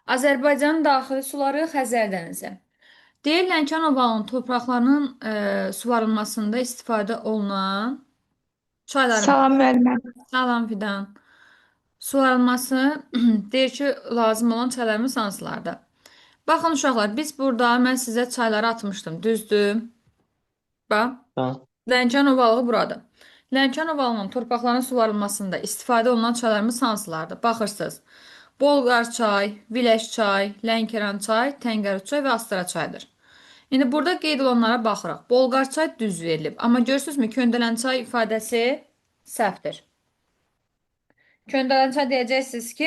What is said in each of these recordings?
Azərbaycanın daxili suları Xəzər dənizi. Deyir Lənkəran ovalının torpaqlarının suvarılmasında istifadə olunan çayların Salam müəllimə. Salam Fidan. Suvarılması deyir ki, lazım olan çaylarımız hansılardır? Baxın uşaqlar, biz burada mən sizə çayları atmışdım, düzdür? Bax, Ha, Lənkəran ovalığı buradır. Lənkəran ovalının torpaqların suvarılmasında istifadə olunan çaylarımız hansılardır? Baxırsınız. Bolqar çay, Viləş çay, Lənkəran çay, Təngərüd çay və Astara çaydır. İndi burada qeyd olanlara baxırıq. Bolqar çay düz verilib. Amma görürsünüzmü, köndələn çay ifadəsi səhvdir. Köndələn çay deyəcəksiniz ki,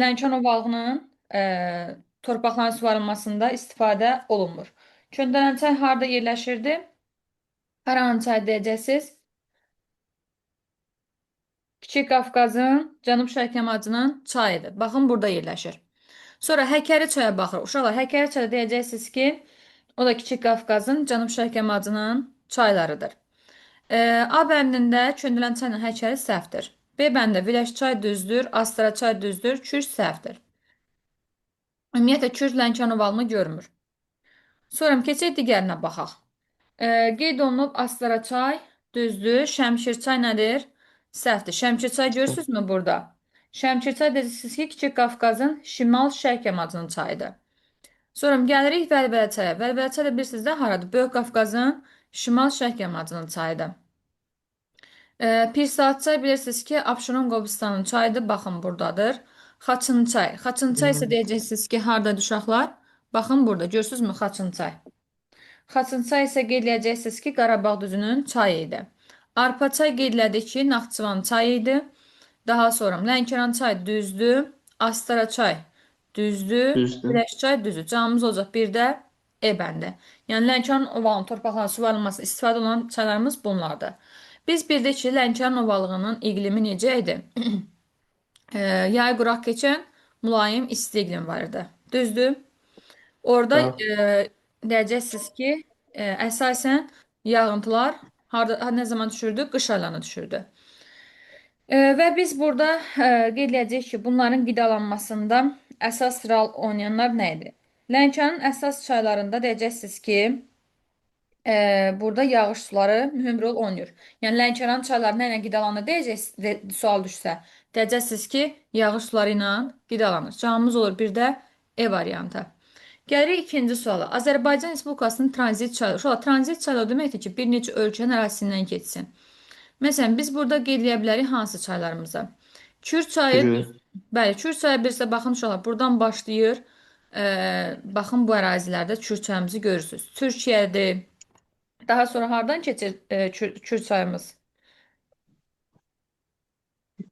Lənkəran ovalığının torpaqların suvarılmasında istifadə olunmur. Köndələn çay harda yerləşirdi? Karahan çay deyəcəksiniz. Kiçik Qafqazın cənub-şərq yamacının çayıdır. Baxın, burada yerləşir. Sonra Həkəri çaya baxırıq. Uşaqlar, Həkəri çaya deyəcəksiniz ki, o da Kiçik Qafqazın cənub-şərq yamacının çaylarıdır. A bəndində köndələn çayla Həkəri səhvdir. B bəndə Viləş çay düzdür, Astara çay düzdür, Kürç səhvdir. Ümumiyyətlə, Kürç Lənkəran ovalını görmür. Sonra keçək digərinə baxaq. Qeyd olunub Astara çay düzdür, Şəmkir çay nədir? Səhvdir. Şəmkir çay görürsünüzmü burada? Şəmkir çay deyirsiniz ki, Kiçik Qafqazın şimal-şərq yamacının çayıdır. Sonra gəlirik Vəlvələ çaya. Vəlvələ çay da bilirsiniz də haradır? Böyük Qafqazın şimal-şərq yamacının çayıdır. Pirsaat çay bilirsiniz ki, Abşeron Qobustanın çayıdır. Baxın, buradadır. Xaçın çay. Xaçın çay isə deyəcəksiniz ki, hardadır uşaqlar? Baxın, burada. Görürsünüzmü Xaçın çay? Xaçın çay isə qeyd edəcəksiniz ki, Qarabağ düzünün çayı idi. Arpa çay qeyd elədik ki, Naxçıvan çayı idi. Daha sonra Lənkəran çay düzdür. Astara çay düzdür. düzdür. Güləş çay düzdür. Cavabımız olacaq bir də E bəndi. Yəni Lənkəran ovalının torpaqlarının suvarılması istifadə olunan çaylarımız bunlardır. Biz bildik ki, Lənkəran ovalığının iqlimi necə idi? Yay quraq keçən mülayim isti iqlim var idi. Düzdür? Orada Ha, deyəcəksiniz ki, əsasən yağıntılar nə zaman düşürdü? Qış aylarına düşürdü. Və biz burada qeyd edəcəyik ki, bunların qidalanmasında əsas rol oynayanlar nə idi? Lənkəranın əsas çaylarında deyəcəksiniz ki, burada yağış suları mühüm rol oynayır. Yəni Lənkəran çayları nə ilə qidalanır deyəcək sual düşsə, deyəcəksiniz ki, yağış suları ilə qidalanır. Cavabımız olur bir də E variantı. Gəlirik ikinci suala. Azərbaycan Respublikasının tranzit çayları. Uşaqlar, tranzit çaylar o deməkdir ki, bir neçə ölkənin ərazisindən keçsin. Məsələn, biz burada qeyd edə bilərik hansı çaylarımıza? Kür çayı, kürü. bəli, Kür çayı bilirsə, baxın uşaqlar, buradan başlayır. Baxın bu ərazilərdə Kür çayımızı görürsünüz. Türkiyədir. Daha sonra hardan keçir Kür çayımız?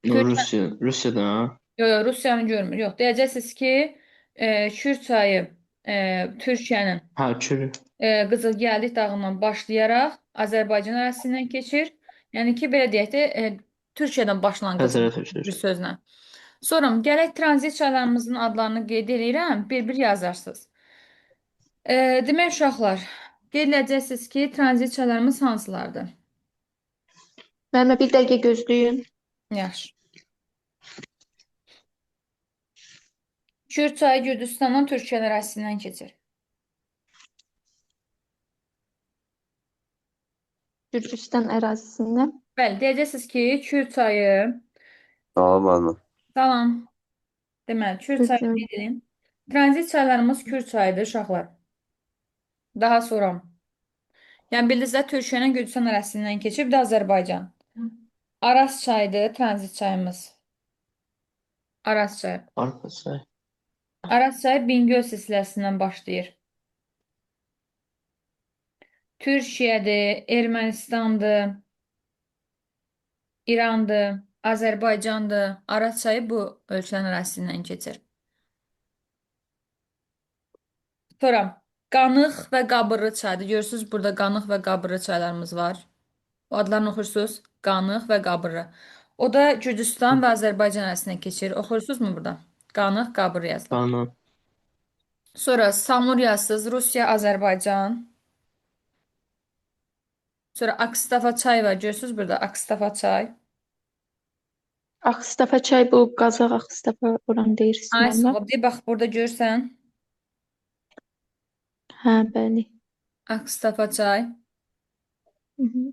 Türkiyə, Rusya'da ha. Rusiyanı görmür. Yox, deyəcəksiniz ki, Kür çayı Türkiyənin Ha, kürü. Qızılgəldik dağından başlayaraq Azərbaycan ərazisindən keçir. Yəni ki, belə deyək də, Türkiyədən başlanğıc Xəzərə bir tökülür. sözlə. Sonra gələk tranzit çaylarımızın adlarını qeyd edirəm, bir-bir yazarsınız. Demək uşaqlar, qeyd edəcəksiniz ki, tranzit çaylarımız hansılardır? Müəllimə bir dəqiqə gözləyin. Yaxşı. Kür çayı Gürcüstandan Türkiyə ərazisindən keçir. Gürcüstan ərazisindən. Bəli, deyəcəksiniz ki, Kür çayı, Tamam anladım. salam, deməli, Kür çayı Düzdür. qeyd edin. Tranzit çaylarımız Kür çayıdır uşaqlar. Daha sonra, yəni bildiniz də Türkiyənin Gürcüstan ərazisindən keçib, bir də Azərbaycan. Araz çayıdır tranzit çayımız. Araz çayı. Arpa çay. Araz çayı Bingöl silsiləsindən başlayır. Türkiyədir, Ermənistandır, İrandır, Azərbaycandır. Araz çayı bu ölkələrin ərazisindən keçir. Sonra Qanıq və Qabırlı çayıdır. Görürsünüz burada Qanıq və Qabırlı çaylarımız var. O adlarını oxursunuz. Qanıq və Qabırlı. O da Gürcüstan və Azərbaycan arasında keçir. Oxursunuzmu burada? Qanıq, Qabırlı yazılır. Qanı. Sonra Samur yazsınız. Rusiya, Azərbaycan. Sonra Akstafa çay var. Görürsünüz burada Akstafa çay. Ağstafa çay bu Qazax Ağstafa oranı deyirsən Ay, müəllimə? sağ ol. De, bax, burada görsən. Hə, bəli. Akstafa çay. Hı -hı.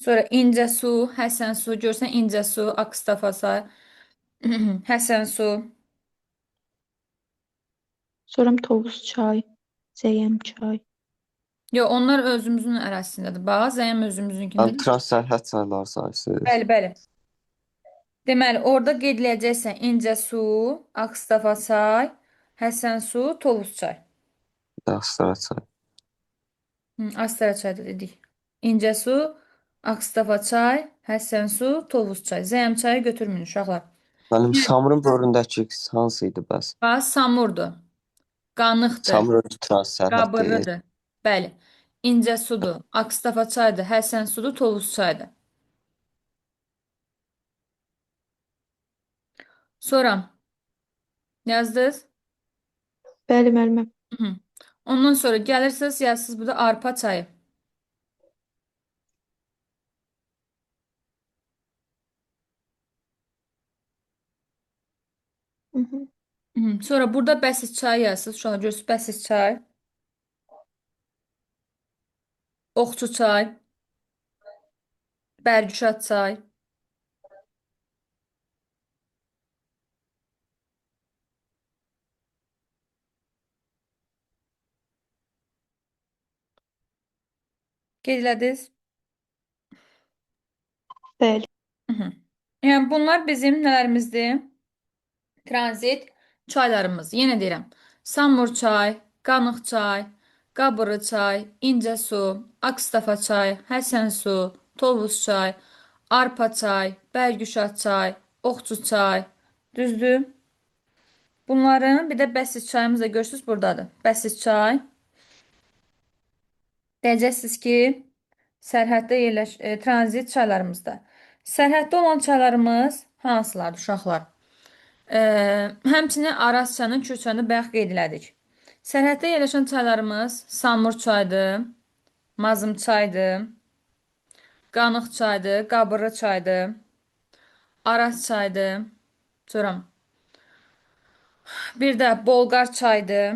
Sonra İncəsu, Həsənsu. Görsən İncəsu, Akstafa çay. Həsənsu. Sonra Tovuz çay, Zəyəm çay. Yox, onlar özümüzün ərazisindədir. Bax, Zəyəm Yəni özümüzünkündür. transsərhəd çayları sayırsınız. Bəli, bəli. Deməli, orada qeyd edəcəksən İncəsu, Akstafa çay, Həsənsu, Tovuz çay. Astara çay. Astara çay da dedik. İncəsu, Akstafa çay, Həsənsu, Tovuz çay. Zəyəm çayı götürməyin uşaqlar. Mənim Samurun bölündəki hansı idi bəs? Bax, Samurdur, Qanıqdır, Samur özü transsərhəd deyil. Qabırlıdır. Bəli. İncəsudur, Akstafa çaydır, Həsənsudur, Tovuz çaydır. Sonra yazdınız. Bəli müəllimə. Hı. Ondan sonra gəlirsiniz, yazırsınız burada arpa çayı. Hı -hı. Sonra burada bəsiz çay yazırsınız. Uşaqlar görürsünüz bəsiz çay. Oxçu çay. Bərgüşat çay. Qeyd elədiniz. Bəli. Yəni bunlar bizim nələrimizdir? Tranzit çaylarımız. Yenə deyirəm. Samur çay, Qanıq çay, Qabırı çay, İncəsu, Akstafa çay, Həsənsu, Tovuz çay, Arpa çay, Bərgüşat çay, Oxçu çay. Düzdür? Bunların bir də bəsiz çayımız da görürsünüz buradadır. Bəsiz çay. Deyəcəksiniz ki, sərhəddə tranzit çaylarımızda. Sərhəddə olan çaylarımız hansılardır uşaqlar? Həmçinin Araz çayının Kür çayını bayaq qeyd elədik. Sərhəddə yerləşən çaylarımız Samur çaydır, Mazım çaydır, Qanıq çaydır, Qabırı çaydır, Araz çaydır. Sonra bir də Bolqar çaydır.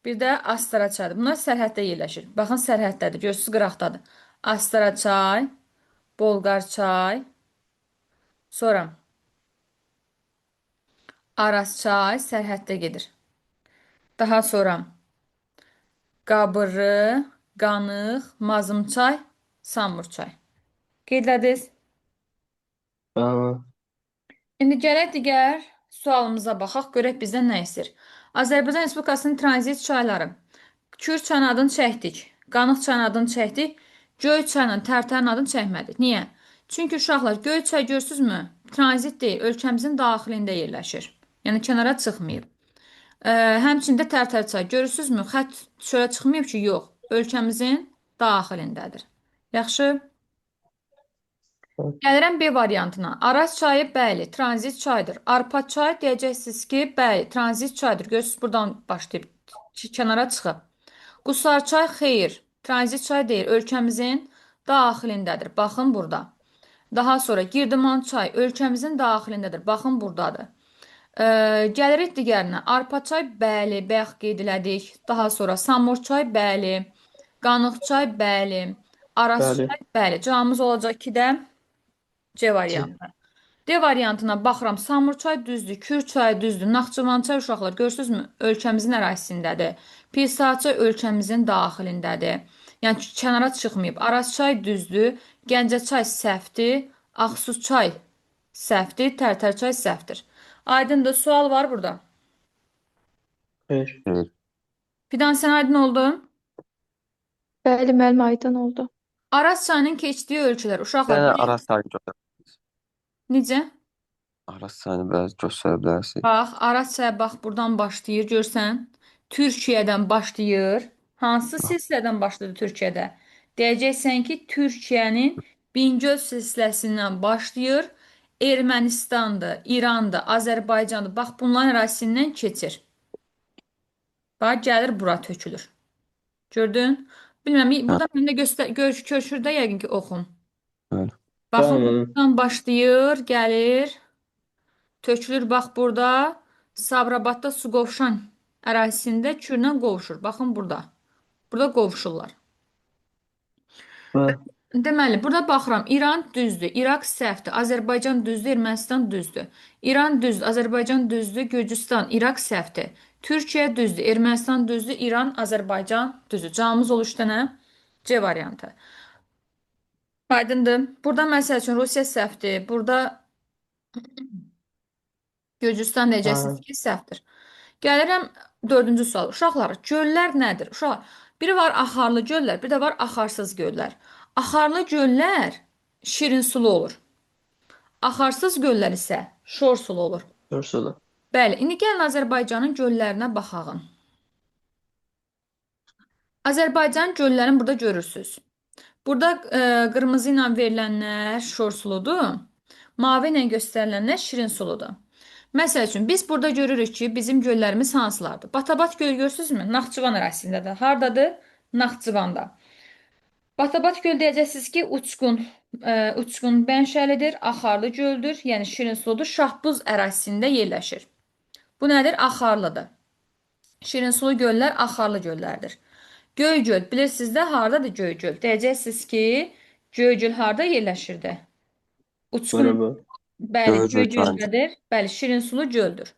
Bir də Astara çaydır. Bunlar sərhəddə yerləşir. Baxın, sərhəddədir. Görürsünüz, qıraqdadır. Astara çay, Bolqar çay, sonra Araz çay sərhəddə gedir. Daha sonra Qabırı, Qanıq, Mazımçay, Samurçay. Qeydlədiniz. Bəli. İndi gələk digər sualımıza baxaq, görək bizdən nə istəyir. Azərbaycan Respublikasının tranzit çayları. Kür çayının adını çəkdik. Qanıq çayının adını çəkdik. Göy çayının, Tərtərin adını çəkmədik. Niyə? Çünki uşaqlar, Göy çay görürsünüzmü? Tranzit deyil, ölkəmizin daxilində yerləşir. Yəni kənara çıxmayıb. Həmçində Tərtər çay görürsünüzmü? Xətt çölə çıxmayıb ki, yox. Ölkəmizin daxilindədir. Yaxşı. Gəlirəm B variantına. Araz çayı, bəli, tranzit çaydır. Arpa çay deyəcəksiniz ki, bəli, tranzit çaydır. Görürsünüz, buradan başlayıb kənara çıxıb. Qusar çay, xeyr, tranzit çay deyil, ölkəmizin daxilindədir. Baxın burada. Daha sonra Girdiman çay ölkəmizin daxilindədir. Baxın buradadır. Gəlirik digərinə. Arpa çay, bəli, bayaq qeyd elədik. Daha sonra Samur çay, bəli. Qanıq çay, bəli. Araz Bəli. çay, bəli. Cavabımız olacaq ki də C variantı. D variantına baxıram. Samur çay düzdür, Kür çayı düzdür, Naxçıvan çay uşaqlar görürsünüzmü? Ölkəmizin ərazisindədir. Pirsa çay ölkəmizin daxilindədir. Yəni kənara çıxmayıb. Araz çay düzdür, Gəncə çay səhvdir, Ağsu çay səhvdir, Tərtər çay səhvdir. Aydındır, sual var burada. Xeyr. Fidan, sən aydın oldu? Bəli müəllimə, aydın oldu. Araz çayının keçdiyi ölkələr uşaqlar. Yəni Araz çayını Necə? Araz çayını biraz göstərə bilərsiniz. Bax, Araz çayı bax buradan başlayır, görsən. Türkiyədən başlayır. Hansı silsilədən başladı Türkiyədə? Deyəcəksən ki, Türkiyənin Bingöl silsiləsindən başlayır. Ermənistandır, İrandır, Azərbaycandır. Bax, bunların ərazisindən keçir. Bax, gəlir bura tökülür. Gördün? Bilməm, burada məndə görüşürdə yəqin ki, oxum. Bəli. Baxın, Tamam. buradan başlayır, gəlir, tökülür. Bax burada Sabirabadda Suqovuşan ərazisində Kürlə qovuşur. Baxın burada. Burada qovuşurlar. Hə. Deməli, burada baxıram. İran düzdür, İraq səhvdir, Azərbaycan düzdür, Ermənistan düzdür. İran düzdür, Azərbaycan düzdür, Gürcüstan, İraq səhvdir. Türkiyə düzdür, Ermənistan düzdür, İran, Azərbaycan düzdür. Cavabımız olur 3 dənə. C variantı. Aydındır. Burada məsəl üçün Rusiya səhvdir. Burada Gürcüstan deyəcəksiniz Hə. ki, səhvdir. Gəlirəm dördüncü sual. Uşaqlar, göllər nədir? Uşaqlar, biri var axarlı göllər, bir də var axarsız göllər. Axarlı göllər şirin sulu olur. Axarsız göllər isə şor sulu olur. Görsələ. Bəli, indi gəlin Azərbaycanın göllərinə baxağın. Azərbaycan göllərini burada görürsüz. Burada qırmızı ilə verilənlər şor suludur. Mavi ilə göstərilənlər şirin suludur. Məsəl üçün, biz burada görürük ki, bizim göllərimiz hansılardır? Batabat gölü görürsünüzmü? Naxçıvan ərazisindədir. Hardadır? Naxçıvanda. Batabat göl deyəcəksiniz ki, uçqun mənşəlidir, axarlı göldür, yəni şirin suludur. Şahbuz ərazisində yerləşir. Bu nədir? Axarlıdır. Şirin sulu göllər axarlı göllərdir. Göygöl, bilirsiniz də hardadır Göygöl? Deyəcəksiniz ki, Göygöl harda yerləşirdi? Uçqun, Bərabər. bəli, Göygöl Göygöl'dədir. Bəli, şirin sulu göldür.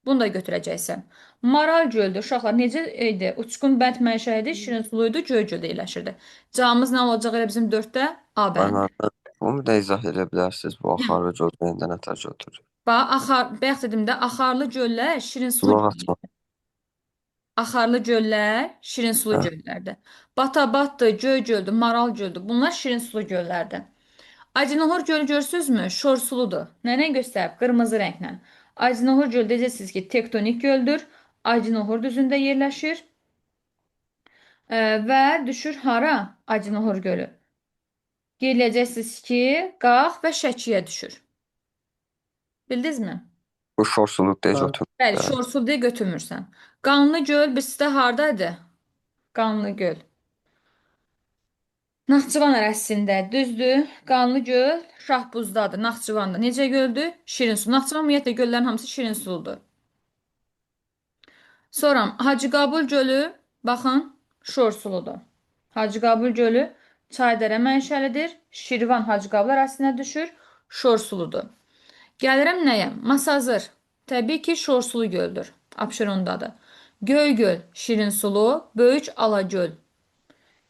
Bunu da götürəcəksən. Maral göldür. Uşaqlar necə idi? Uçqun bənd mənşəlidir, şirin suluydu, Göygöldə yerləşirdi. Cavabımız nə olacaq elə bizim 4-də? A bəndi. Mənə bunu da izah edə bilərsiniz. Bu axarlı gözləyindən nətər götürür. Bax, bayaq dedim də, axarlı göllər şirin sulu Sulaq göllər. açma. Axarlı göllər şirin sulu Hə. göllərdir. Batabatdır, Göygöldür, Maral göldür. Bunlar şirin sulu göllərdir. Acınahor gölü görürsünüzmü? Şor suludur. Nə göstərib? Qırmızı rənglə. Acınahor gölü deyəcəksiniz ki, tektonik göldür. Acınahor düzündə yerləşir. Və düşür hara? Acınahor gölü. Qeyd ki, Qax və Şəkiyə düşür. Bildinizmi? Bu şorsuluk deyə Hə. götürür. Bəli, şor sulu deyə götürmürsən. Qanlı göl bizdə hardadır? Qanlı göl. Naxçıvan ərazisində, düzdür. Qanlı göl Şahbuzdadır, Naxçıvanda. Necə göldür? Şirin su. Naxçıvan ümumiyyətlə göllərin hamısı şirin suludur. Sonra Hacıqabul gölü, baxın, şor suludur. Hacıqabul gölü Çaydərə mənşəlidir. Şirvan Hacıqabul ərazisinə düşür, şor suludur. Gəlirəm nəyə? Masazır. Təbii ki, şor sulu göldür. Abşerondadır. Göygöl şirin sulu, Böyük Alagöl.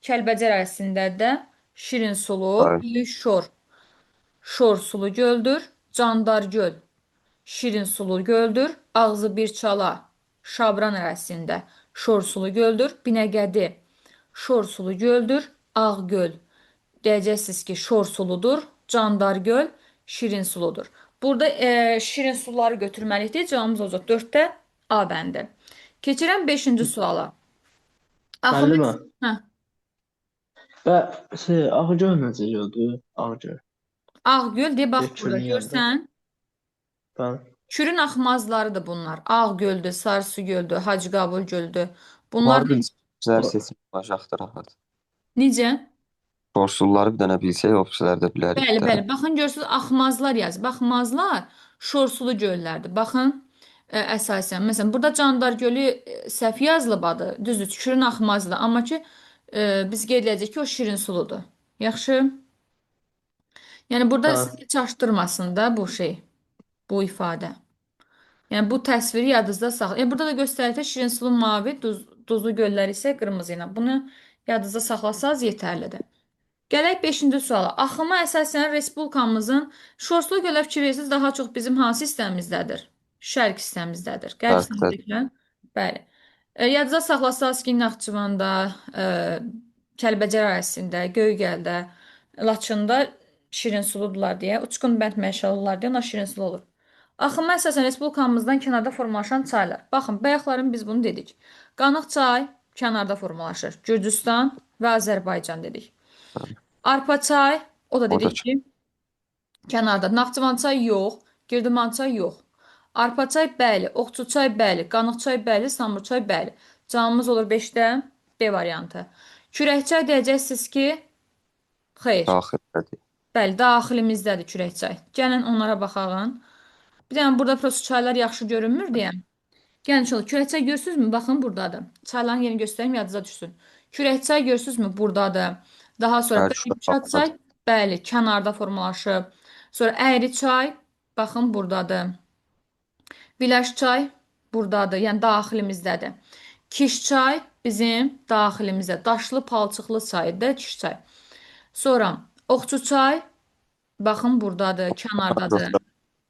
Kəlbəcər ərazisində də şirin sulu, Bəli. Böyük şor sulu göldür. Candar göl şirin sulu göldür. Ağzı bir çala Şabran ərazisində şor sulu göldür. Binəqədi şor sulu göldür. Ağgöl deyəcəksiniz ki, şor suludur. Candar göl şirin suludur. Burada şirin suları götürməlikdir. Cavabımız olacaq 4-də A bəndi. Keçirəm 5-ci suala. Müəllimə. Hə. Və Ağgöl necə gördü? Ağgöl. Ağgöl deyə bax Bir burada Kürün görsən. Bəli. Kürün axmazlarıdır bunlar. Ağgöldür, Sarısı göldür, Hacıqabul göldür. Bunlar Bunlar bizlər seçim olacaqdır rahat. necə? Şorsulları bir dənə bilsək, opsiyaları da bilərik Bəli, də. bəli. Baxın görürsünüz axmazlar yazır. Baxmazlar şorsulu göllərdir. Baxın əsasən. Məsələn, burada Candar gölü səhv yazılıb adı. Düzdür, Kürün axmazıdır. Amma ki biz qeyd edəcəyik ki, o şirin suludur. Yaxşı? Yəni burada Hə. sizi çaşdırmasın da bu şey, bu ifadə. Yəni bu təsviri yadınızda saxlayın. Burada da göstərir şirin sulu mavi, duzlu göllər isə qırmızı ilə. Bunu yadınızda saxlasanız yetərlidir. Gələk 5-ci suala. Axıma əsasən respublikamızın şorsulu göllər fikir verirsiniz daha çox bizim hansı hissəmizdədir? Şərq hissəmizdədir. Qərb hissəmizdə. Bəli. Yadınızda saxlasanız ki, Naxçıvanda, Kəlbəcər ərazisində, Göygəldə, Laçında şirin suludular deyə, uçqun bənd məşəllər deyə, onlar şirin sulu olur. Axıma əsasən respublikamızdan kənarda formalaşan çaylar. Baxın, bayaqların biz bunu dedik. Qanıq çay kənarda formalaşır. Gürcüstan və Azərbaycan dedik. Arpa çay, o da dedik ki, kənarda. Naxçıvan çay yox, Girdiman çay yox. Arpa çay bəli, Oxçu çay bəli, Qanıq çay bəli, Samur çay bəli. Cavabımız olur 5-də B variantı. Kürək çay deyəcəksiniz ki, xeyr. Daxildədir. Bəli, daxilimizdədir Kürəkçay. Gəlin onlara baxaq. Bir dənə burada prosta çaylar yaxşı görünmür deyə. Gəlin şöyle Kürəkçay görürsünüzmü? Baxın buradadır. Çayların yerini göstərim yadınıza düşsün. Kürəkçay görürsünüzmü? Buradadır. Daha sonra Bəli, Böyük şurada çay, bəli, kənarda formalaşıb. Sonra Əyri çay, baxın buradadır. Viləş çay buradadır, yəni daxilimizdədir. Kiş çay bizim daxilimizdə. Daşlı palçıqlı çaydır Kiş çay. Sonra Oxçu çay, baxın buradadır, kənardadır.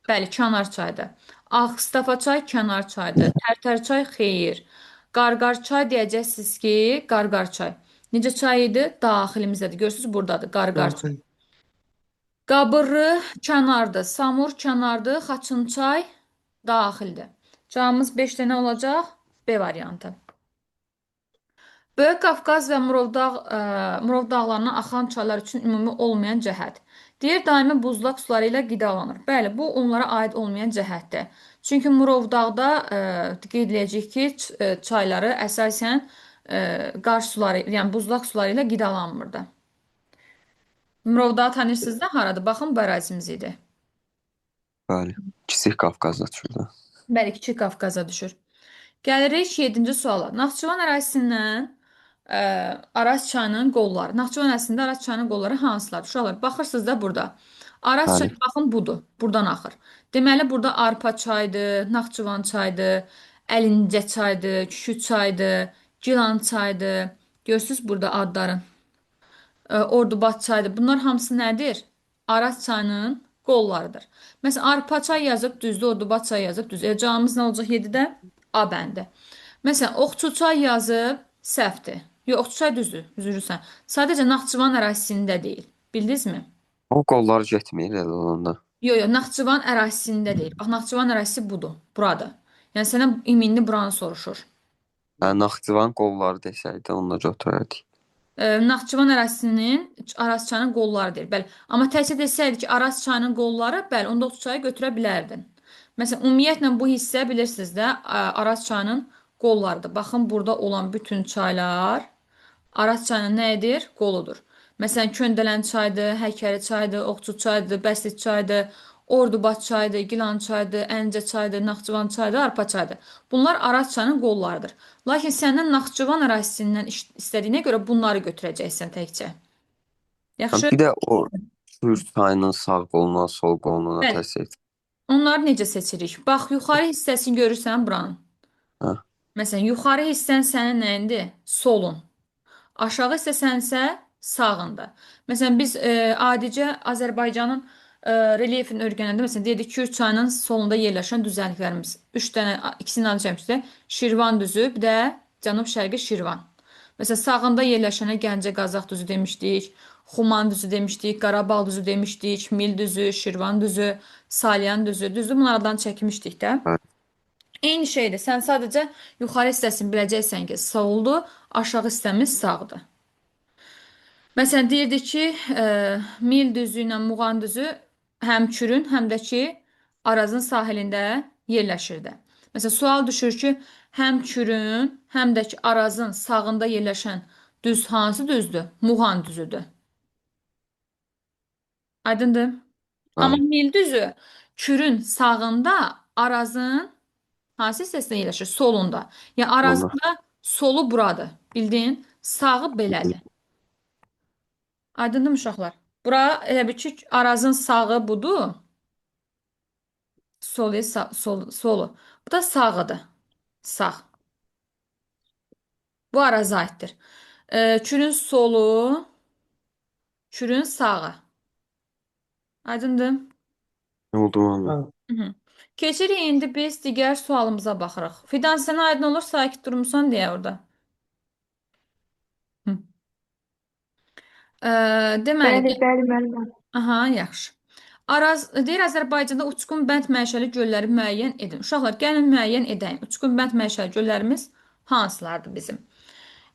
Bəli, kənar çaydır. Ağstafa çay kənar çaydır. Tərtər çay xeyir. Qarqar çay deyəcəksiniz ki, qarqar çay. Necə çay idi? Daxilimizdədir. Görürsünüz buradadır, qarqar çay. Daxil. Qabırlı kənardır, Samur kənardır, Xaçınçay daxildir. Cavabımız 5 dənə olacaq. B variantı. Böyük Qafqaz və Murov dağlarına axan çaylar üçün ümumi olmayan cəhət. Deyir, daimi buzlaq suları ilə qidalanır. Bəli, bu onlara aid olmayan cəhətdir. Çünki Murov dağda qeyd edəcəyik ki, çayları əsasən qar suları, yəni buzlaq suları ilə qidalanmırdı. Murov dağı tanırsınız da haradır? Baxın, bu ərazimiz idi. bəli. Kiçik Qafqazda şurada. Bəli, Kiçik Qafqaza düşür. Gəlirik 7-ci suala. Naxçıvan ərazisindən Araz çayının qolları. Naxçıvan ərazisində Araz çayının qolları hansılardır? Uşaqlar, baxırsınız da burada. Araz çayı Bəli. baxın budur. Buradan axır. Deməli burada Arpa çaydır, Naxçıvan çaydır, Əlincə çaydır, Küşü çaydır, Gilan çaydır. Görürsünüz burada adların. Ordubad çaydır. Bunlar hamısı nədir? Araz çayının qollarıdır. Məsələn, Arpa çay yazıb düzdür, Ordubad çay yazıb düzdür. Cavabımız nə olacaq 7-də? A bəndi. Məsələn, Oxçu çay yazıb səhvdir. Yox, Oxçu çay düzdür, üzrsən. Sadəcə Naxçıvan ərazisində deyil. Bildinizmi? O qollar getmir elə olanda. Yox, yox, Naxçıvan ərazisində deyil. Bax, Naxçıvan ərazisi budur, buradır. Yəni sənə iminli buranı soruşur. Naxçıvan qolları desəydi onunla götürərdik. Naxçıvan ərazisinin Araz çayının qolları deyil. Bəli. Amma təkcə desəydi ki, Araz çayının qolları, bəli, onda Oxçu çayı götürə bilərdin. Məsələn, ümumiyyətlə bu hissə bilirsiniz də Araz çayının qollarıdır. Baxın, burada olan bütün çaylar Araz çayının nə edir? Qoludur. Məsələn, Köndələn çaydır, Həkəri çaydır, Oxçu çaydır, Bəslit çaydır, Ordubad çaydır, Gilan çaydır, Əncə çaydır, Naxçıvan çaydır, Arpa çaydır. Bunlar Araz çayının qollarıdır. Lakin səndən Naxçıvan ərazisindən istədiyinə görə bunları götürəcəksən təkcə. Yaxşı? Bir də o Kür çayının sağ qoluna, sol qoluna Bəli. təsir edir. Onları necə seçirik? Bax, yuxarı hissəsini görürsən buranın. Hə. Məsələn, yuxarı hissən sənin nəyindir? Solun. Aşağı hissəsənsə sağında. Məsələn, biz adicə Azərbaycanın relyefini öyrənəndə, məsələn, dedik Kür çayının solunda yerləşən düzənliklərimiz. 3 dənə, ikisini adı çəkmişdik. Şirvan düzü, bir də cənub-şərqi Şirvan. Məsələn, sağında yerləşənə Gəncə Qazaq düzü demişdik, Xuman düzü demişdik, Qarabağ düzü demişdik, Mil düzü, Şirvan düzü, Salyan düzü, düzdür? Bunlardan çəkmişdik də. Bəli. Eyni şeydir. Sən sadəcə yuxarı hissəsini biləcəksən ki, soldur, aşağı hissəmiz sağdır. Məsələn, deyirdik ki, Mil düzü ilə Muğan düzü həm Kürün, həm də ki, Arazın sahilində yerləşirdi. Məsələn, sual düşür ki, həm Kürün, həm də ki, Arazın sağında yerləşən düz hansı düzdür? Muğan düzüdür. Aydındır? Amma Bəli. Mil düzü Kürün sağında, Arazın hansı hissəsində yerləşir? Solunda. Yəni Arazında solu buradır. Bildin? Sağı belədir. Aydındır mı uşaqlar? Bura elə bir ki, Arazın sağı budur. Solu. Bu da sağıdır. Sağ. Bu Araz'a aiddir. Kürün solu, Kürün sağı. Aydındır? Oldu valla. Hı. Keçirik indi biz digər sualımıza baxırıq. Fidan, sənə aydın olur, sakit durmusan deyə orada. Hı. Deməli, Bəli, bəli, müəlliməm. aha, yaxşı. Deyir, Azərbaycanda uçqun bənd məşəli gölləri müəyyən edin. Uşaqlar, gəlin müəyyən edək. Uçqun bənd məşəli göllərimiz hansılardır bizim?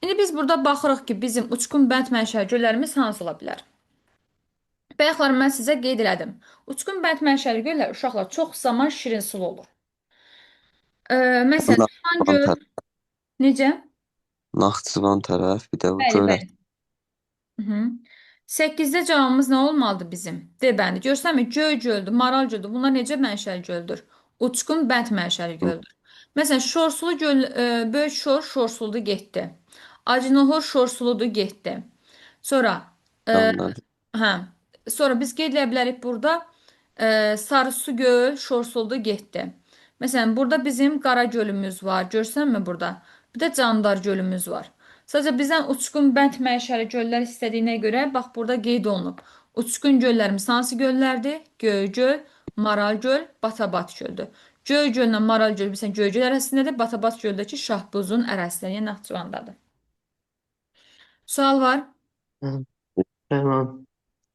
İndi biz burada baxırıq ki, bizim uçqun bənd məşəli göllərimiz hansı ola bilər? Bayaqlar mən sizə qeyd elədim. Uçqun bənd məşəli göllər, uşaqlar, çox zaman şirin sulu olur. Məsələn, Turan göl, necə? Naxçıvan tərəf, bir də bu Bəli, Görək. bəli. Hı -hı. 8-də cavabımız nə olmalıdır bizim? D bəndi. Görsənmir, göy göldür, maral göldür. Bunlar necə mənşəli göldür? Uçqun bənd mənşəli Hı, göldür. Məsələn, Şorsulu göl, Böyük Şor şorsuludur getdi. Acınohor şorsuludur getdi. Sonra e, anladım. hə, sonra biz qeyd edə bilərik burada Sarısı göl şorsuludur getdi. Məsələn, burada bizim Qara gölümüz var. Görsənmi burada? Bir də Candar gölümüz var. Sadəcə bizdən uçqun bənd mənşəli göllər istədiyinə görə bax burada qeyd olunub. Uçqun göllərimiz hansı göllərdir? Göygöl, Maral göl, Batabat göldür. Göygöllə Maral göl bilirsən Göygöl ərazisindədir. Batabat göldəki Şahbuzun ərazisində, yəni Naxçıvandadır. Sual var. Hı, tamam.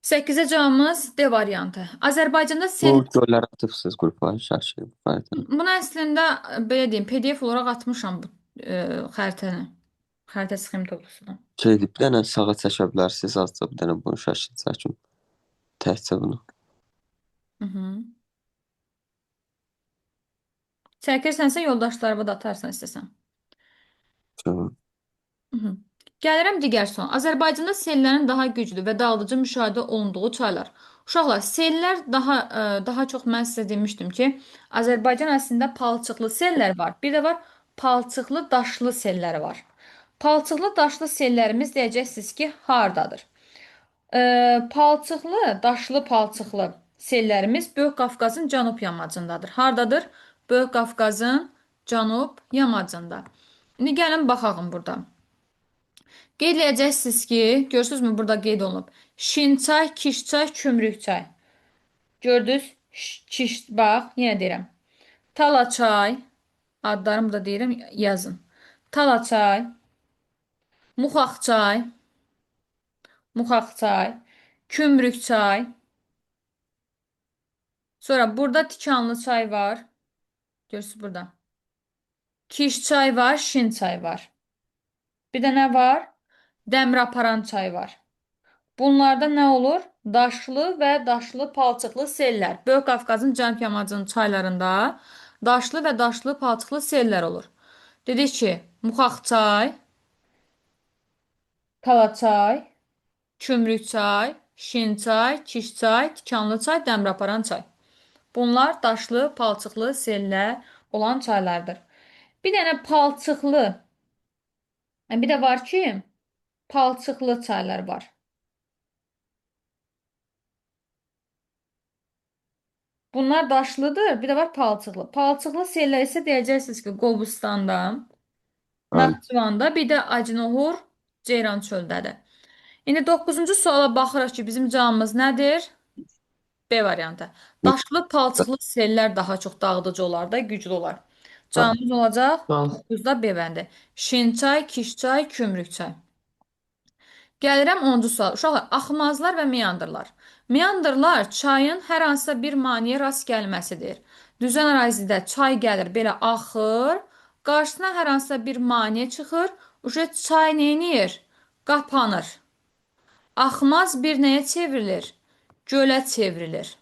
8-ə cavabımız D variantı. Azərbaycanda Bu sel. gölləri atıbsınız qrupa, şaşırdım. Faydalı. Bunu əslində belə deyim, PDF olaraq atmışam bu xəritəni. Xəritə sxem toplusunu. Şeydir, bir dənə sağa çəkə bilərsiniz, azca bir dənə bunu şəkil çəkin. Təkcə bunu. Hı -hı. Çəkirsənsə yoldaşlarıma da atarsan istəsən. Görün. Hı -hı. Gəlirəm digər sual. Azərbaycanda sellərin daha güclü və dağıdıcı müşahidə olunduğu çaylar. Uşaqlar, sellər daha çox mən sizə demişdim ki, Azərbaycan əslində palçıqlı sellər var. Bir də var palçıqlı daşlı selləri var. Palçıqlı daşlı sellərimiz deyəcəksiniz ki, hardadır? Palçıqlı, daşlı palçıqlı sellərimiz Böyük Qafqazın cənub yamacındadır. Hardadır? Böyük Qafqazın cənub yamacında. İndi gəlin baxalım burada. Qeyd edəcəksiniz ki, görürsünüzmü burada qeyd olunub. Şinçay, Kişçay, Kümrükçay. Gördünüz? Bax, yenə deyirəm. Talaçay, adlarımı da deyirəm, yazın. Talaçay, Muxaxçay, Muxaxçay, Kümrükçay. Sonra burada Tikanlı çay var. Görürsünüz burada. Kişçay var, Şinçay var. Bir də nə var? Dəmiraparan çay var. Bunlarda nə olur? Daşlı və daşlı palçıqlı sellər. Böyük Qafqazın cənub yamacının çaylarında daşlı və daşlı palçıqlı sellər olur. Dedik ki, Muxaxçay, Talaçay, Kümrükçay, Şinçay, Kişçay, Tikanlı çay, Dəmiraparan çay. Bunlar daşlı, palçıqlı sellər olan çaylardır. Bir dənə palçıqlı, bir də var ki, palçıqlı çaylar var. Bunlar daşlıdır, bir də var palçıqlı. Palçıqlı sellər isə deyəcəksiniz ki, Qobustanda, Bəli. Naxçıvanda, bir də Acınohur, Ceyran çöldədir. İndi 9-cu suala baxırıq ki, bizim cavabımız nədir? B variantı. Daşlı, palçıqlı sellər daha çox dağıdıcı olar da, güclü olar. Cavabımız olacaq Tamam. 9-da B bəndi. Şinçay, Kişçay, Kümrükçay. Gəlirəm 10-cu sual. Uşaqlar, axmazlar və meandrlar. Meandrlar çayın hər hansısa bir maneəyə rast gəlməsidir. Düzən ərazidə çay gəlir, belə axır, qarşısına hər hansısa bir maneə çıxır, çay neyniyir? Qapanır. Axmaz bir nəyə çevrilir? Gölə çevrilir.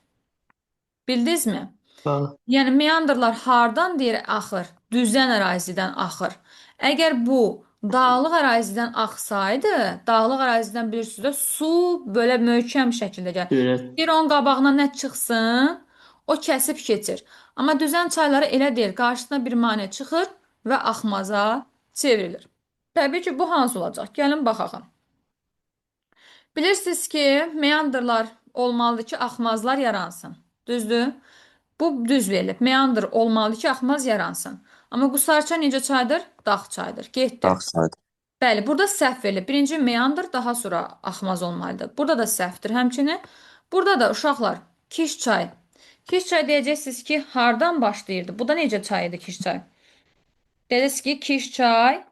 Bildinizmi? Tamam. Yəni meandrlar hardan deyir axır? Düzən ərazidən axır. Əgər bu dağlıq ərazidən axsaydı, dağlıq ərazidən bilirsiniz də su belə möhkəm şəkildə gəlir. Böyle. Bir onun qabağına nə çıxsın, o kəsib keçir. Amma düzən çayları elə deyil, qarşısına bir maneə çıxır və axmaza çevrilir. Təbii ki, bu hansı olacaq? Gəlin baxaq. Bilirsiniz ki, meandrlar olmalıdır ki, axmazlar yaransın. Düzdür? Bu düz verilib. Meandr olmalıdır ki, axmaz yaransın. Amma Qusarça necə çaydır? Dağ çaydır. Getdi. Dağsaydı. Bəli, burada səhv verilib. Birinci meandr, daha sonra axmaz olmalıdır. Burada da səhvdir həmçinin. Burada da uşaqlar, Kiş çay. Kiş çay deyəcəksiniz ki, hardan başlayırdı? Bu da necə çay idi Kiş çay? Dediniz ki, Kiş çay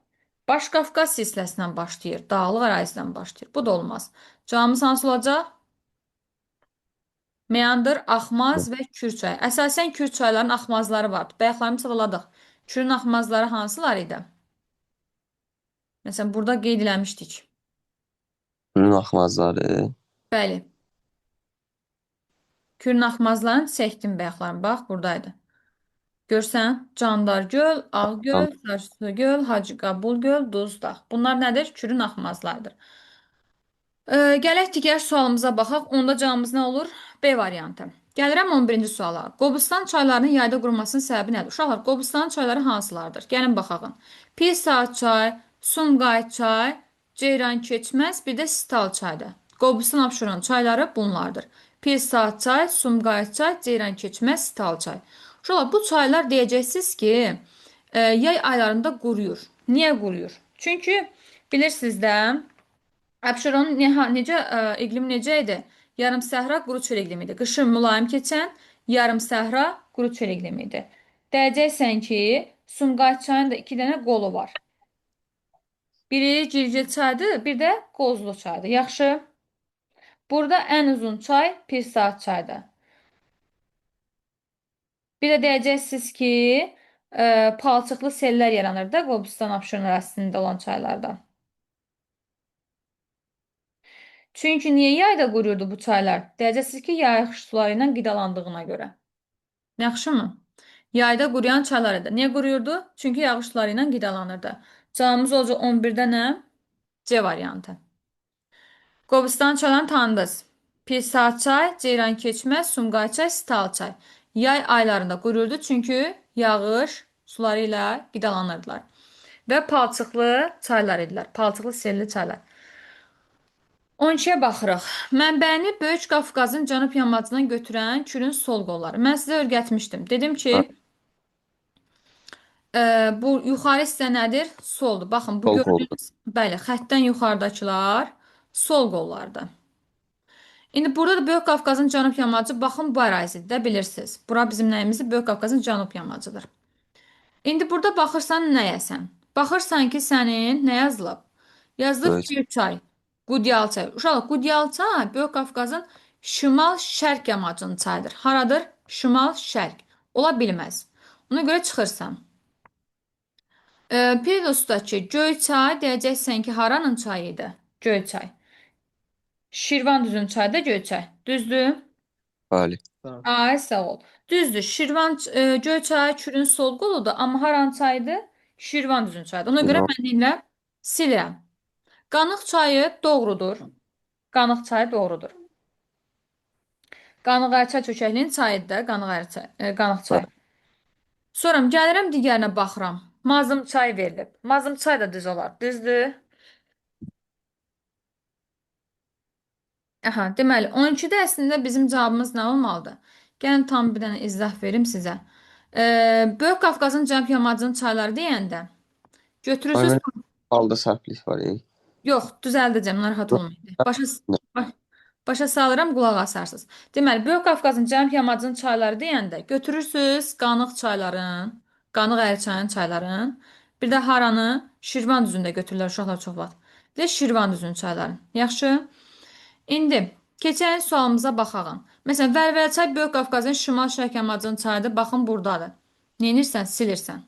Baş-Qafqaz silsiləsindən başlayır. Dağlıq ərazidən başlayır. Bu da olmaz. Cavabımız hansı olacaq? Meandr, axmaz və Kür çayı. Əsasən Kür çaylarının axmazları vardı. Bayaqlarını sadaladıq. Kürün axmazları hansılar idi? Məsələn, burada qeyd eləmişdik. Bunun axmazları. Bəli. Kürün axmazlarını çəkdim bayaqlarını. Bax, buradaydı. Görsən, Candar göl, Ağgöl, Sarısı göl, Hacı Qabul göl, Duzdağ. Bunlar nədir? Kürün axmazlarıdır. Gələk digər sualımıza baxaq. Onda cavabımız nə olur? B variantı. Gəlirəm 11-ci suala. Qobustan çaylarının yayda qurumasının səbəbi nədir? Uşaqlar, Qobustan çayları hansılardır? Gəlin baxaq. Pir çay, Sumqayıt çay, Ceyrankeçməz, bir də Stal çaydır. Qobustan Abşeron çayları bunlardır. Pir çay, Sumqayıt çay, Ceyrankeçməz, Stal çay. Uşaqlar, bu çaylar deyəcəksiniz ki, yay aylarında quruyur. Niyə quruyur? Çünki bilirsiniz də, Abşeronun necə iqlimi necə idi? Yarım səhra quru çöl iqlimi idi. Qışın mülayim keçən yarım səhra quru çöl iqlimi idi. Deyəcəksən ki, Sumqayıt çayının da iki dənə qolu var. Biri Girgil çaydır, bir də Qozlu çaydır. Yaxşı. Burada ən uzun çay Pirsaat çaydır. Bir də deyəcəksiniz ki, palçıqlı sellər yaranır da Qobustan Abşeron ərazisində olan çaylarda. Çünki niyə yayda quruyurdu bu çaylar? Deyəcəksiniz ki, yağış suları ilə qidalandığına görə. Yaxşımı? Yayda quruyan çaylar idi. Niyə quruyurdu? Çünki yağış suları ilə qidalanırdı. Cavabımız olacaq 11-də nə? C variantı. Qobustan çaylarını tanıdınız. Pirsaat çay, Ceyrankeçməz, Sumqayıt çay, Stal çay. Yay aylarında quruyurdu çünki yağış suları ilə qidalanırdılar. Və palçıqlı çaylar idilər. Palçıqlı selli çaylar. 12-yə baxırıq. Mənbəyini Böyük Qafqazın cənub yamacından götürən Kürün sol qolları. Mən sizə öyrətmişdim. Dedim ki, bu yuxarı hissə nədir? Soldur. Baxın, bu Sol qoldur. gördüyünüz, bəli, xəttdən yuxarıdakılar sol qollardır. İndi burada da Böyük Qafqazın cənub yamacı, baxın, bu ərazidir də bilirsiniz. Bura bizim nəyimizdir? Böyük Qafqazın cənub yamacıdır. İndi burada baxırsan nəyəsən? Baxırsan ki, sənin nə yazılıb? Yazılıb Böyük. Göyçay, Qudyalçay. Uşaqlar, Qudyalçay Böyük Qafqazın şimal-şərq yamacının çayıdır. Haradır? Şimal-şərq. Ola bilməz. Ona görə çıxırsan. Piridosdakı Göyçay deyəcəksən ki, haranın çayıydı? Göyçay. Şirvan düzünün çayı da Göyçay. Düzdür? Bəli. Ay, sağ ol. Düzdür. Göyçay Kürün sol qoludur, amma haranın çayıdır? Şirvan düzünün çayıdır. Ona görə mən deyirəm, silirəm. Qanıq çayı doğrudur. Qanıq çayı doğrudur. Qanıq çökəklinin çayıdır da Qanıq çayı. Sonra gəlirəm digərinə baxıram. Mazım çay verilib. Mazım çay da düz olar. Düzdür? Aha, deməli 12-də əslində bizim cavabımız nə olmalıdır? Gəlin tam bir dənə izah verim sizə. Böyük Qafqazın cənub yamacının çayları deyəndə götürürsüz. Aynen. Halda səhvlik var. Yox, düzəldəcəm, narahat olmayın. Başa salıram, qulaq asarsınız. Deməli, Böyük Qafqazın cənub yamacının çayları deyəndə götürürsüz Qanıq çayların, Qanıq Ərçayın çayların, bir də haranı Şirvan düzündə götürürlər uşaqlar çox vaxt. Bir də Şirvan düzünün çayların. Yaxşı? İndi keçən sualımıza baxaq. Məsələn, Vəlvəlçay Böyük Qafqazın şimal-şərq yamacının çayıdır. Baxın, buradadır. Neynirsən? Silirsən.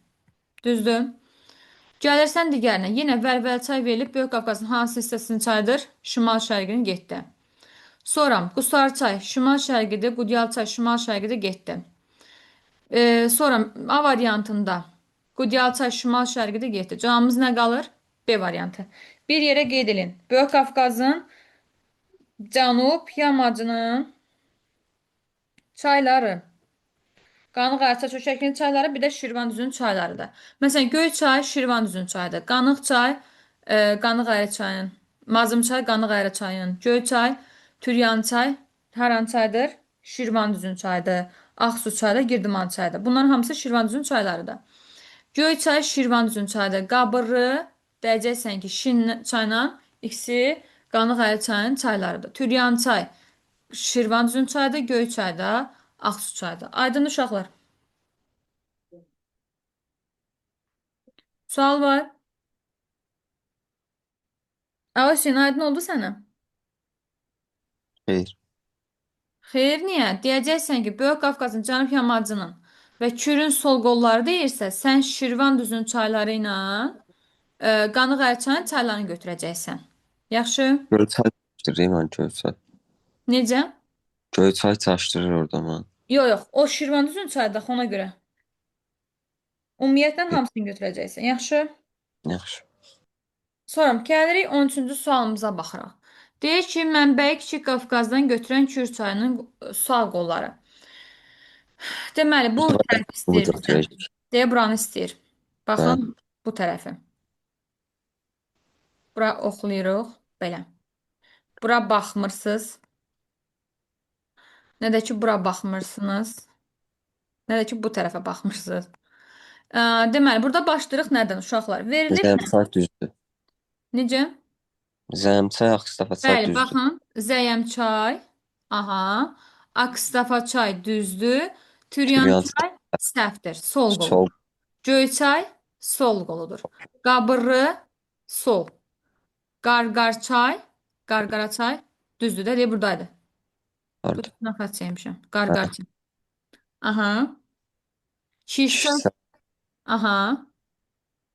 Düzdür? Gəlirsən digərinə. Yenə Vəlvəlçay verilib Böyük Qafqazın hansı hissəsinin çayıdır? Şimal-şərqini getdi. Sonra Qusarçay şimal-şərqidir, Qudyalçay şimal-şərqidir, getdi. Sonra A variantında Qudyalçay şimal-şərqidir, getdi. Cavabımız nə qalır? B variantı. Bir yerə qeyd edin. Böyük Qafqazın cənub yamacının çayları. Qanıq Ərçay çökəklinin çayları, bir də Şirvan düzünün çaylarıdır. Məsələn, Göyçay Şirvan düzünün çayıdır. Qanıq çay Qanıq Ərçayın, Mazım çay Qanıq Ərçayın, Göyçay, Türyan çay haran çaydır? Şirvan düzünün çayıdır. Ağsu çayı da Girdiman çayıdır. Bunların hamısı Şirvan düzünün çaylarıdır. Göyçay Şirvan düzünün çayıdır. Qabırı deyəcəksən ki, Şin çayla ikisi Qanıq Ərçayın çaylarıdır. Türyan çay Şirvan düzünün çayıdır. Göyçay da Ağsu çayıdır. Aydın uşaqlar. Sual var. Hüseyin, aydın oldu sənə? Xeyr. Xeyr, niyə? Deyəcəksən ki, Böyük Qafqazın cənub yamacının və Kürün sol qolları deyirsə, sən Şirvan düzünün çayları ilə Qanıq Ərçayın çaylarını götürəcəksən. Yaxşı? Göyçay çaşdırır mən Göyçay. Necə? Göyçay çaşdırır orada mən. Yox, o Şirvan düzünün çayıdır ona görə. Ümumiyyətlə hamısını götürəcəksən. Yaxşı? Yaxşı. Sonra gəlirik 13-cü sualımıza baxırıq. Deyir ki, mənbəyi Kiçik Qafqazdan götürən Kür çayının sağ qolları. Deməli, bu tərəf Bunu istəyir bizdən. götürəcək. Deyə buranı istəyir. Baxın, Bəli. bu tərəfi. Bura oxlayırıq. Belə. Bura baxmırsınız. Nə də ki, bura baxmırsınız. Nə də ki, bu tərəfə baxmırsınız. Deməli, burada başlayırıq nədən uşaqlar? Verilib nə? Zəyəmçay düzdür. Necə? Zəyəmçay, Axstafaçay Bəli, düzdür. baxın. Zəyəm çay. Aha. Akstafa çay düzdür. Türyan Türyan çay səhvdir. Sol sol. qoludur. Göyçay sol qoludur. Qabırı sol. Qarqar çay, qarqara çay düzdür də, deyə buradaydı. Harda? Nafas çəkmişəm. Hə. Qarqar çay. Aha. Şişçay. Kişi- Aha.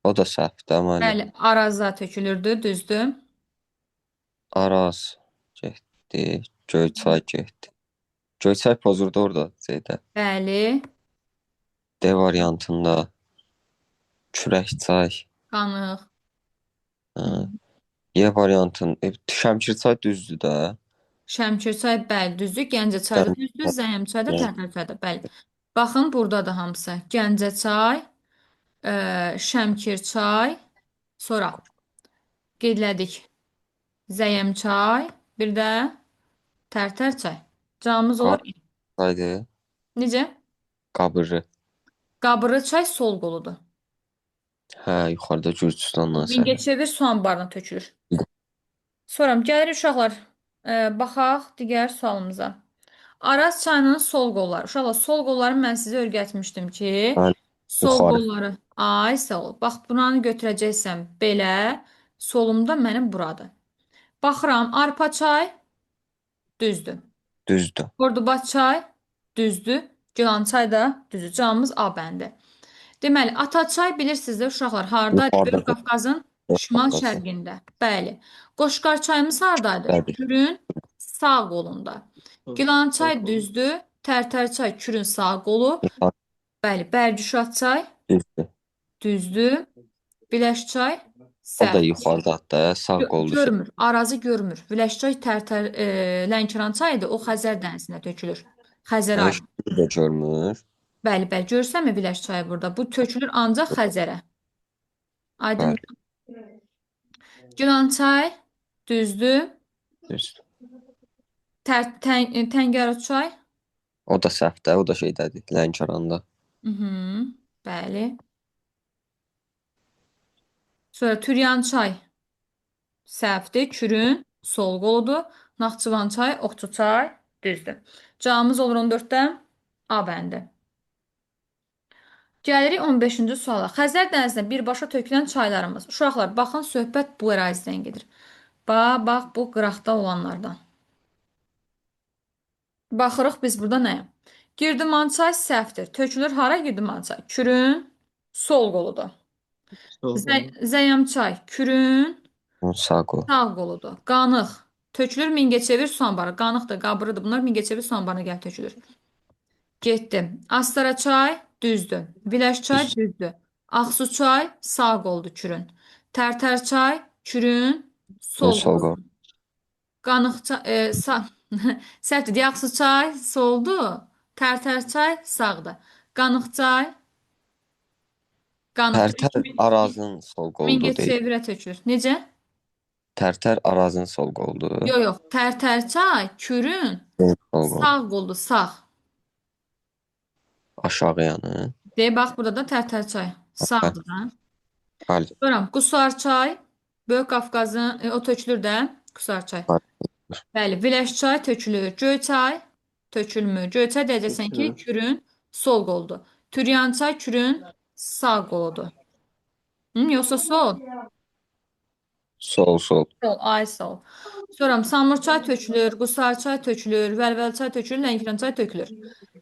O da səhvdir, amma Bəli, Araza tökülürdü, düzdür. Araz getdi. Göyçay getdi. Göyçay pozurdu orada Ceydə. Bəli, D variantında Kürəkçay. qanıq. Hə. Y variantın Şəmkirçay düzdür də. Şəmkirçay bəli, düzdür. Gəncəçay da düzdür. Zəyəmçay da, Bəli. Tərtərçay da bəli. Baxın, buradadır hamısı. Gəncəçay, Şəmkirçay, sonra qeydlədik. Zəyəmçay, bir də Tərtərçay. Cavabımız olur. Qaydı. Necə? Qabırı. Qabırı çay sol qoludur. Hə, yuxarıda Gürcüstandan sən. Mingəçevir su anbarına tökülür. Sonra gəlirik uşaqlar, baxaq digər sualımıza. Araz çayının sol qolları. Uşaqlar, sol qolları mən sizə öyrətmişdim ki, Bəli, sol yuxarı. qolları. Ay, sağ ol. Bax, buranı götürəcəksən belə, solumda mənim buradır. Baxıram, arpa çay düzdür. Düzdür. Ordubaş çay düzdür. Gilançay da düzdür. Cavabımız A bəndi. Deməli, Ataçay bilirsiniz də uşaqlar, hardaydı? Yuxarıda. Böyük Qafqazın şimal-şərqində. Bəli. Qoşqar çayımız hardaydı? Bəli. Kürün sağ qolunda. Gilançay düzdür. Tərtərçay Kürün sağ qolu. Yuxarı. Bəli. Bərgüşad çay Düzdür. düzdür. Biləşçay O da səhv. yuxarıda da sağ qollu. Görmür. Arazı görmür. Biləşçay Lənkəran çayıdır. O Xəzər dənizinə tökülür. Xəzərə aid. Şunu da görmür. Bəli, bəli. Görürsənmi Biləş çayı burada? Bu tökülür ancaq Xəzərə. Aydın. Gülançay düzdür. Düzdür. Təngərə çay. O da səhvdir. O da şeydədir. Lənkəranda. Mhm, bəli. Sonra Türyan çay səhvdir. Kürün sol qoludur. Naxçıvan çay, Oxçu çay düzdür. Cavabımız olur 14-dən A bəndi. Gəlirik 15-ci suala. Xəzər dənizinə birbaşa tökülən çaylarımız. Uşaqlar, baxın, söhbət bu ərazidən gedir. Bax, bu qıraqda olanlardan. Baxırıq biz burada nəyə? Girdiman çay səhvdir. Tökülür hara Girdiman çay? Kürün sol qoludur. Zəyəm çay Kürün Onun sağ qolu. sağ qoludur. Qanıq tökülür Mingəçevir su anbarı. Qanıqdır, qabırıdır. Bunlar Mingəçevir su anbarına gəl tökülür. Getdi. Astara çay düzdür. Biləş çay düzdür. Ağsu çay sağ qoldur Kürün. Tərtər çay Kürün sol Sol qoludur. qol. Qanıq çay səhvdir. Ağsu çay soldur. Tərtər çay sağdır. Qanıq çay Tərtər Arazın sol qoludur deyil. Mingəçevirə tökülür. Necə? Tərtər Arazın sol qoludur. Yox. Tərtər çay Kürün Sol qol. sağ qoldur, sağ. Aşağı yanı. Deyə bax burada da Tərtər çay sağdır da. Bəli. Sonra Qusar çay Böyük Qafqazın o tökülür də Qusar çay. Bəli, Viləş çay tökülür. Göy çay tökülmür. Göy çay deyəcəksən ki, Kürün sol qoludur. Türyan çay Kürün sağ qoludur. Yoxsa sol? Sol. Sol, ay sol. Sonra Samur çay tökülür, Qusar çay tökülür, Vəlvəl çay tökülür, Lənkəran çay tökülür.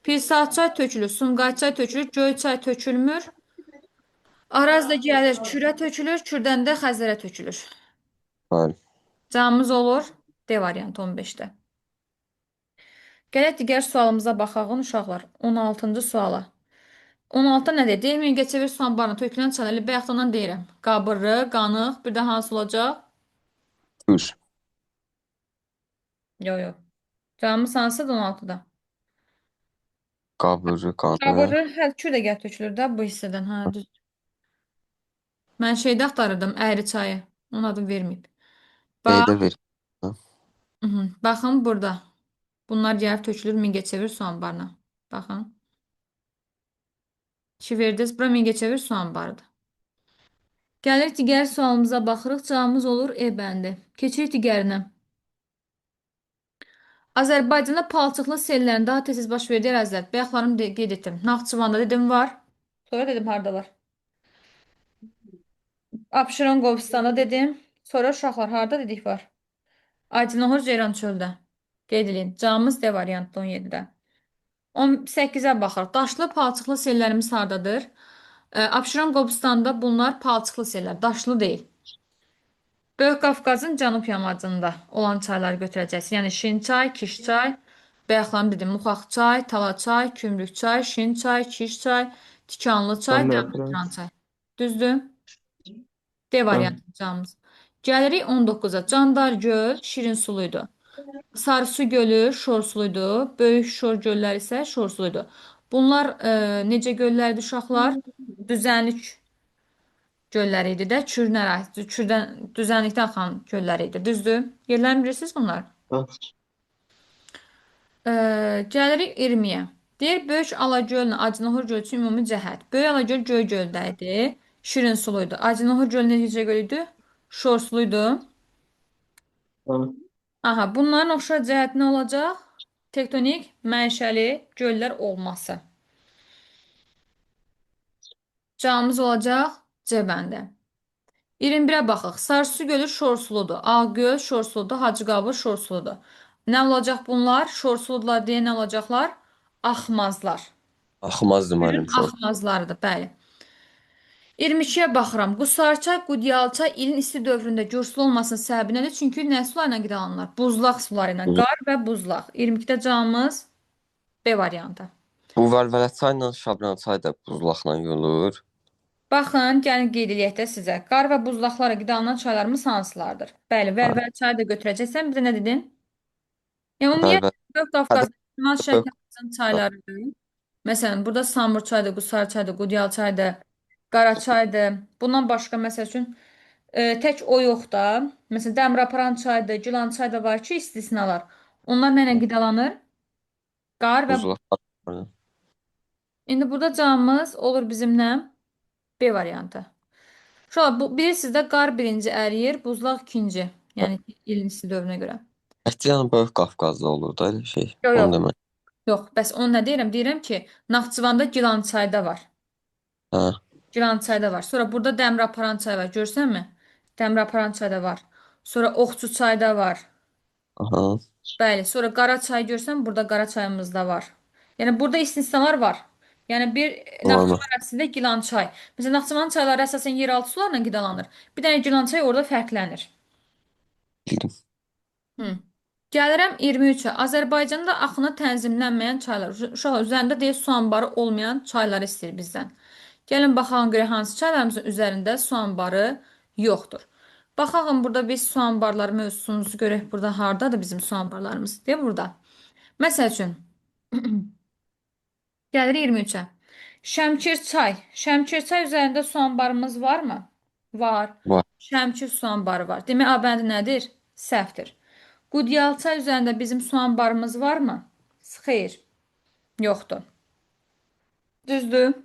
Pirsaat çay tökülür, Sumqayıt çay tökülür, Göy çay tökülmür. Araz da gəlir, Kürə tökülür, Kürdən də Xəzərə tökülür. Bəli. Cavabımız olur D variantı 15-də. Gələk digər sualımıza baxaq uşaqlar. 16-cı suala. 16 nədir? Deyil Mingəçevir su anbarına tökülən çaylar bayaqdan deyirəm. Qabırı, qanıq, bir də hansı olacaq? Kür. Yox, yox. Cavabımız hansıdır 16-da? Qabırı, qanı. Qabırı, hə, kür də gəl tökülür də bu hissədən. Hə, düz. Mən şeydə axtarırdım, əyri çayı. Onun adını verməyib. Bax, Neydə ver? baxın burada. Bunlar gəlib tökülür Mingəçevir su anbarına. Baxın. 2 verdiniz, bura Mingəçevir su anbarıdır. Gəlir digər sualımıza baxırıq. Cavabımız olur E bəndi. Keçirik digərinə. Azərbaycanda palçıqlı sellərin daha tez baş verdiyi ərazilər. Bayaqlarım qeyd etdim. Naxçıvanda dedim var. Sonra dedim hardalar. Abşeron Qobustanda dedim. Sonra uşaqlar harda dedik var. Aydınəhor Ceyran çöldə. Qeyd edin. Cavabımız D variantda 17-də. 18-ə baxırıq. Daşlı palçıqlı sellərimiz hardadır? Abşeron Qobustanda bunlar palçıqlı sellər. Daşlı deyil. Böyük Qafqazın cənub yamacında olan çayları götürəcəksiniz. Yəni Şinçay, Kişçay, bayaqlarım dedim, Muxaq çay, Tala çay, Kümrük çay, Şinçay, Kişçay, Tikanlı çay, Ben de yapıyorum. Dəmirçilan çay. Düzdür? D Tamam. variantı cavabımız. Gəlirik 19-a. Candar göl şirin suluydu. Sarısu gölü şorsuluydu. Böyük şor göllər isə şorsuluydu. Bunlar necə göllərdir uşaqlar? Düzənlik gölləri idi də, düzənlikdə axan gölləri idi. Düzdür? Yerlərini bilirsiniz bunlar? Tamam. Gəlirik 20-yə. Deyir, Böyük Alagöllə Acınahor gölü üçün ümumi cəhət. Böyük Alagöl göy göldə idi. Şirin suluydu. Acınahor gölü necə göl idi? Şor suluydu. Tamam. Aha, bunların oxşar cəhəti nə olacaq? Tektonik mənşəli göllər olması. Cavabımız olacaq C bəndə. 21-ə baxıq. Sarısı gölü şorsuludur. Ağgöl şorsuludur. Hacıqabur şorsuludur. Nə olacaq bunlar? Şorsuludular deyə nə olacaqlar? Axmazlar. Axmazdı Gölün mənim şor. axmazlarıdır, bəli. 22-yə baxıram. Qusarçay, Qudyalçay ilin isti dövründə gürsulu olmasının səbəbi nədir? Çünki nə sularla qidalanırlar? Buzlaq suları ilə. Qar və buzlaq. 22-də cavabımız B variantı. Bu Vəlvələ çayla Şabran çay da buzlaqla yolur. Baxın, gəlin qeyd eləyək də sizə. Qar və buzlaqlara qidalanan çaylarımız hansılardır? Bəli, Vəlvələ çayı da götürəcəksən. Bir də nə dedin? Yəni, ümumiyyətlə, Vəlvələ Böyük hədə Qafqazın Şimal Şərq Azərbaycan çaylarıdır. Məsələn, burada Samur çaydır, Qusar çaydır, Qudyal çaydır, Qara çaydır. Bundan başqa, məsəl üçün, tək o yox da. Məsələn, Dəmiraparan çaydır, Gilan çay da var ki, istisnalar. Onlar nə ilə qidalanır? Qar və buz. buzlaq. İndi burada cavabımız olur bizim nə? B variantı. Bilirsiniz də qar birinci əriyir, buzlaq ikinci. Yəni ilin isti dövrünə görə. Əhtiyan Böyük Qafqazda olur da elə şey. Yox, Onu yox. demək. Yox, bəs onu nə deyirəm? Deyirəm ki, Naxçıvanda Gilançayda var. Hə. Gilançayda var. Sonra burada Dəmiraparan çayı var. Görsənmi? Dəmiraparan çayda var. Sonra Oxçu çayda var. Aha. Bəli. Sonra Qara çay görsən, burada Qara çayımız da var. Yəni burada istisnalar var. Yəni bir Normal. Naxçıvan ərazisində Gilançay. Məsələn, Naxçıvanın çayları əsasən yeraltı sularla qidalanır. Bir dənə Gilançay orada fərqlənir. Bildim. Gəlirəm 23-ə. Azərbaycanda axını tənzimlənməyən çaylar. Uşaqlar üzərində deyil su anbarı olmayan çayları istəyir bizdən. Gəlin baxalım görə hansı çaylarımızın üzərində su anbarı yoxdur. Baxalım burada biz su anbarları mövzusumuzu görək. Burada hardadır bizim su anbarlarımız? Deyə burada. Məsəl üçün gəlir 23-ə. Şəmkir çay. Şəmkir çay üzərində su anbarımız varmı? Var. Var. Şəmkir su anbarı var. Demək A bəndi nədir? Səhvdir. Qudyalçay üzərində bizim su anbarımız varmı? Xeyr. Yoxdur. Düzdür.